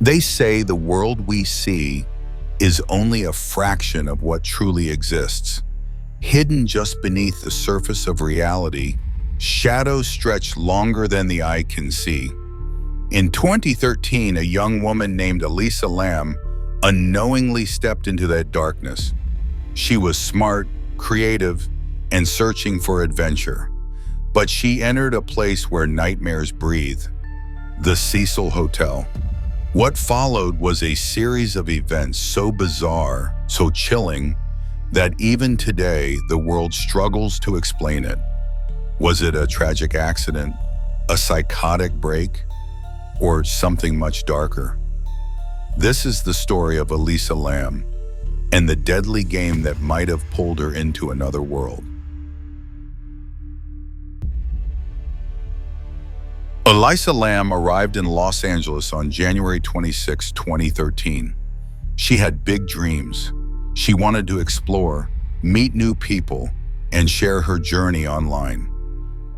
They say the world we see is only a fraction of what truly exists. Hidden just beneath the surface of reality, shadows stretch longer than the eye can see. In 2013, a young woman named Elisa Lam unknowingly stepped into that darkness. She was smart, creative, and searching for adventure. But she entered a place where nightmares breathe, the Cecil Hotel. What followed was a series of events so bizarre, so chilling, that even today the world struggles to explain it. Was it a tragic accident, a psychotic break, or something much darker? This is the story of Elisa Lam and the deadly game that might have pulled her into another world. Elisa Lam arrived in Los Angeles on January 26, 2013. She had big dreams. She wanted to explore, meet new people, and share her journey online.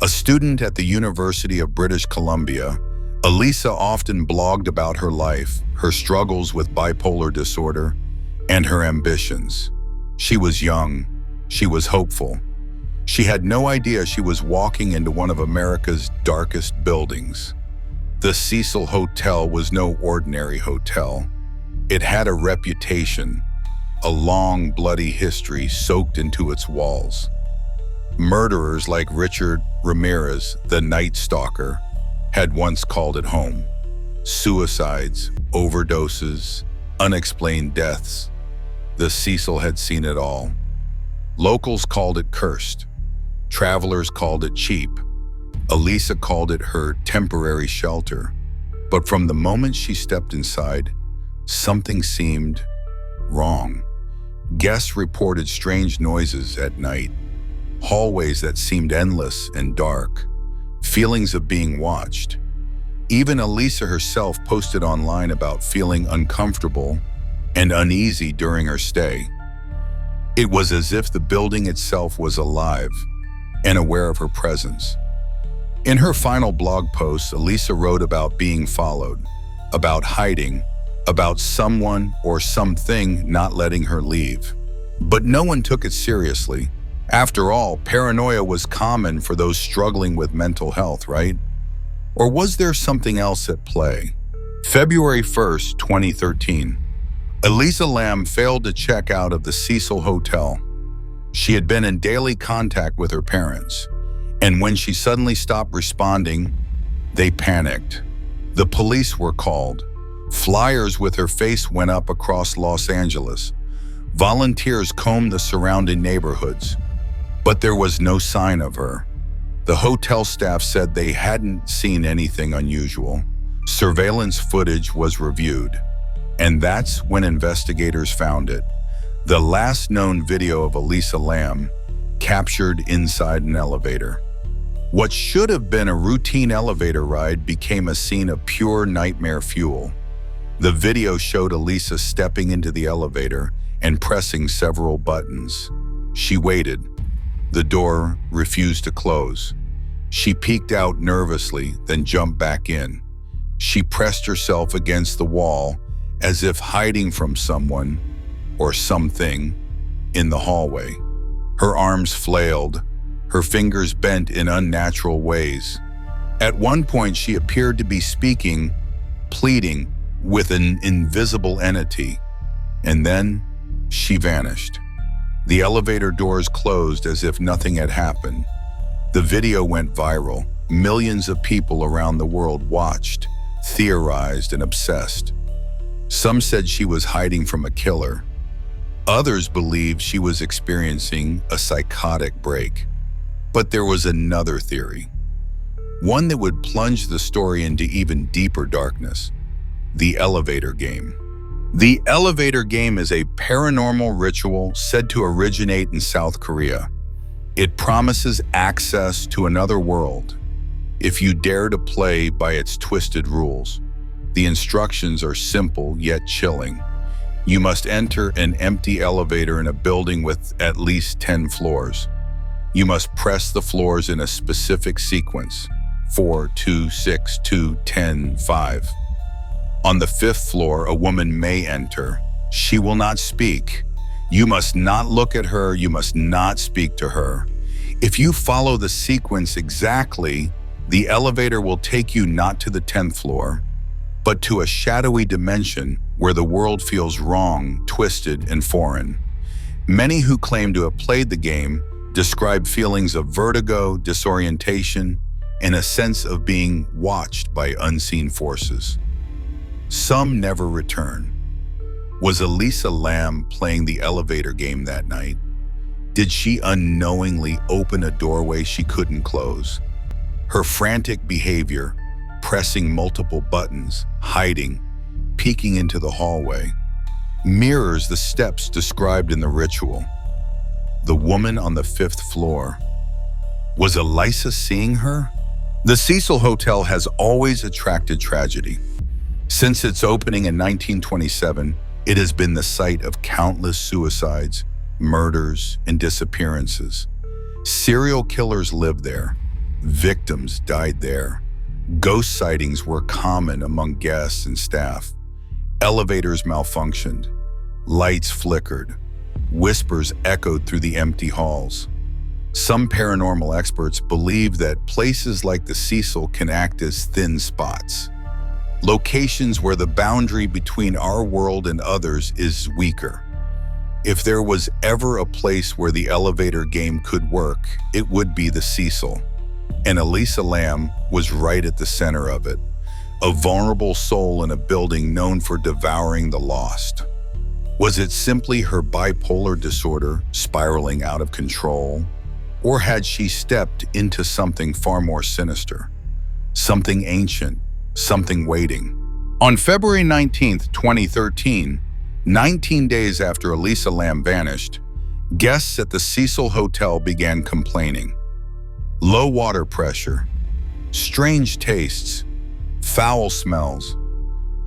A student at the University of British Columbia, Elisa often blogged about her life, her struggles with bipolar disorder, and her ambitions. She was young. She was hopeful. She had no idea she was walking into one of America's darkest buildings. The Cecil Hotel was no ordinary hotel. It had a reputation, a long, bloody history soaked into its walls. Murderers like Richard Ramirez, the Night Stalker, had once called it home. Suicides, overdoses, unexplained deaths. The Cecil had seen it all. Locals called it cursed. Travelers called it cheap. Elisa called it her temporary shelter. But from the moment she stepped inside, something seemed wrong. Guests reported strange noises at night, hallways that seemed endless and dark, feelings of being watched. Even Elisa herself posted online about feeling uncomfortable and uneasy during her stay. It was as if the building itself was alive and aware of her presence. In her final blog post, Elisa wrote about being followed, about hiding, about someone or something not letting her leave. But no one took it seriously. After all, paranoia was common for those struggling with mental health, right? Or was there something else at play? February 1st, 2013. Elisa Lam failed to check out of the Cecil Hotel. She had been in daily contact with her parents, and when she suddenly stopped responding, they panicked. The police were called. Flyers with her face went up across Los Angeles. Volunteers combed the surrounding neighborhoods, but there was no sign of her. The hotel staff said they hadn't seen anything unusual. Surveillance footage was reviewed, and that's when investigators found it. The last known video of Elisa Lam captured inside an elevator. What should have been a routine elevator ride became a scene of pure nightmare fuel. The video showed Elisa stepping into the elevator and pressing several buttons. She waited. The door refused to close. She peeked out nervously, then jumped back in. She pressed herself against the wall as if hiding from someone or something in the hallway. Her arms flailed, her fingers bent in unnatural ways. At one point, she appeared to be speaking, pleading with an invisible entity, and then she vanished. The elevator doors closed as if nothing had happened. The video went viral. Millions of people around the world watched, theorized, and obsessed. Some said she was hiding from a killer. Others believed she was experiencing a psychotic break. But there was another theory, one that would plunge the story into even deeper darkness: the elevator game. The elevator game is a paranormal ritual said to originate in South Korea. It promises access to another world if you dare to play by its twisted rules. The instructions are simple yet chilling. You must enter an empty elevator in a building with at least 10 floors. You must press the floors in a specific sequence: 4, 2, 6, 2, 10, 5. On the 5th floor, a woman may enter. She will not speak. You must not look at her. You must not speak to her. If you follow the sequence exactly, the elevator will take you not to the 10th floor, but to a shadowy dimension where the world feels wrong, twisted, and foreign. Many who claim to have played the game describe feelings of vertigo, disorientation, and a sense of being watched by unseen forces. Some never return. Was Elisa Lam playing the elevator game that night? Did she unknowingly open a doorway she couldn't close? Her frantic behavior, pressing multiple buttons, hiding, peeking into the hallway, mirrors the steps described in the ritual. The woman on the 5th floor. Was Elisa seeing her? The Cecil Hotel has always attracted tragedy. Since its opening in 1927, it has been the site of countless suicides, murders, and disappearances. Serial killers lived there. Victims died there. Ghost sightings were common among guests and staff. Elevators malfunctioned. Lights flickered. Whispers echoed through the empty halls. Some paranormal experts believe that places like the Cecil can act as thin spots, locations where the boundary between our world and others is weaker. If there was ever a place where the elevator game could work, it would be the Cecil. And Elisa Lam was right at the center of it, a vulnerable soul in a building known for devouring the lost. Was it simply her bipolar disorder spiraling out of control? Or had she stepped into something far more sinister? Something ancient, something waiting. On February 19th, 2013, 19 days after Elisa Lam vanished, guests at the Cecil Hotel began complaining. Low water pressure, strange tastes, foul smells.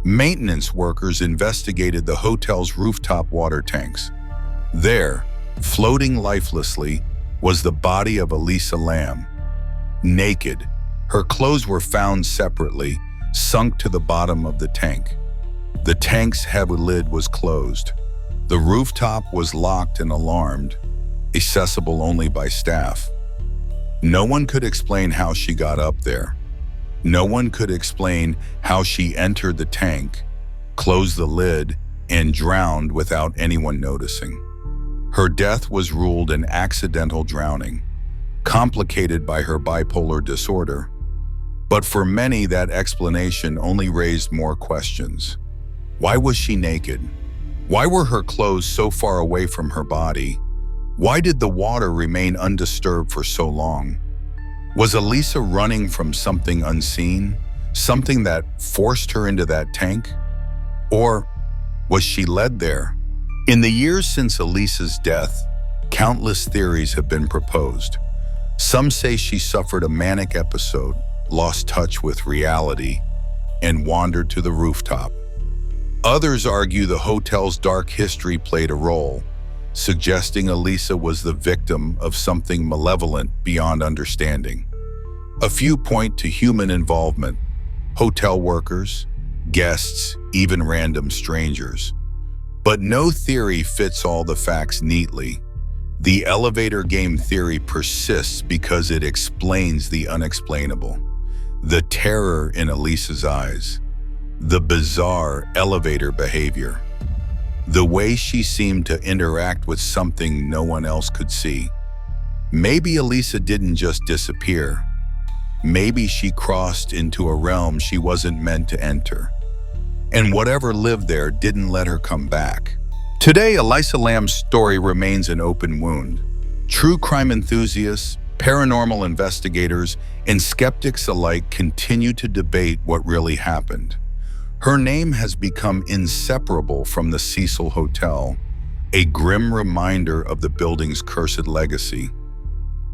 Maintenance workers investigated the hotel's rooftop water tanks. There, floating lifelessly, was the body of Elisa Lam. Naked, her clothes were found separately, sunk to the bottom of the tank. The tank's heavy lid was closed. The rooftop was locked and alarmed, accessible only by staff. No one could explain how she got up there. No one could explain how she entered the tank, closed the lid, and drowned without anyone noticing. Her death was ruled an accidental drowning, complicated by her bipolar disorder. But for many, that explanation only raised more questions. Why was she naked? Why were her clothes so far away from her body? Why did the water remain undisturbed for so long? Was Elisa running from something unseen, something that forced her into that tank? Or was she led there? In the years since Elisa's death, countless theories have been proposed. Some say she suffered a manic episode, lost touch with reality, and wandered to the rooftop. Others argue the hotel's dark history played a role, suggesting Elisa was the victim of something malevolent beyond understanding. A few point to human involvement: hotel workers, guests, even random strangers. But no theory fits all the facts neatly. The elevator game theory persists because it explains the unexplainable. The terror in Elisa's eyes, the bizarre elevator behavior, the way she seemed to interact with something no one else could see. Maybe Elisa didn't just disappear. Maybe she crossed into a realm she wasn't meant to enter. And whatever lived there didn't let her come back. Today, Elisa Lam's story remains an open wound. True crime enthusiasts, paranormal investigators, and skeptics alike continue to debate what really happened. Her name has become inseparable from the Cecil Hotel, a grim reminder of the building's cursed legacy.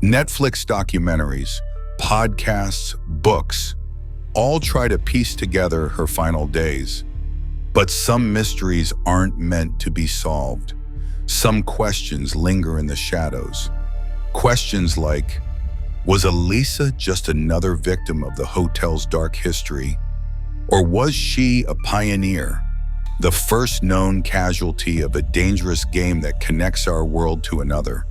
Netflix documentaries, podcasts, books, all try to piece together her final days. But some mysteries aren't meant to be solved. Some questions linger in the shadows. Questions like, was Elisa just another victim of the hotel's dark history? Or was she a pioneer, the first known casualty of a dangerous game that connects our world to another?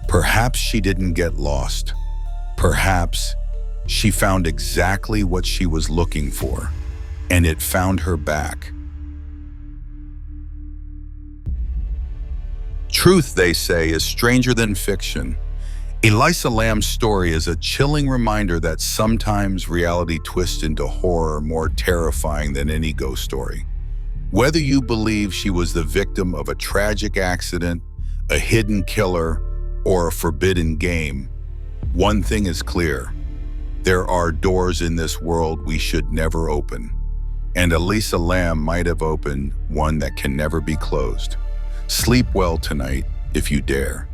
Perhaps she didn't get lost. Perhaps she found exactly what she was looking for, and it found her back. Truth, they say, is stranger than fiction. Elisa Lam's story is a chilling reminder that sometimes reality twists into horror more terrifying than any ghost story. Whether you believe she was the victim of a tragic accident, a hidden killer, or a forbidden game, one thing is clear: there are doors in this world we should never open. And Elisa Lam might have opened one that can never be closed. Sleep well tonight, if you dare.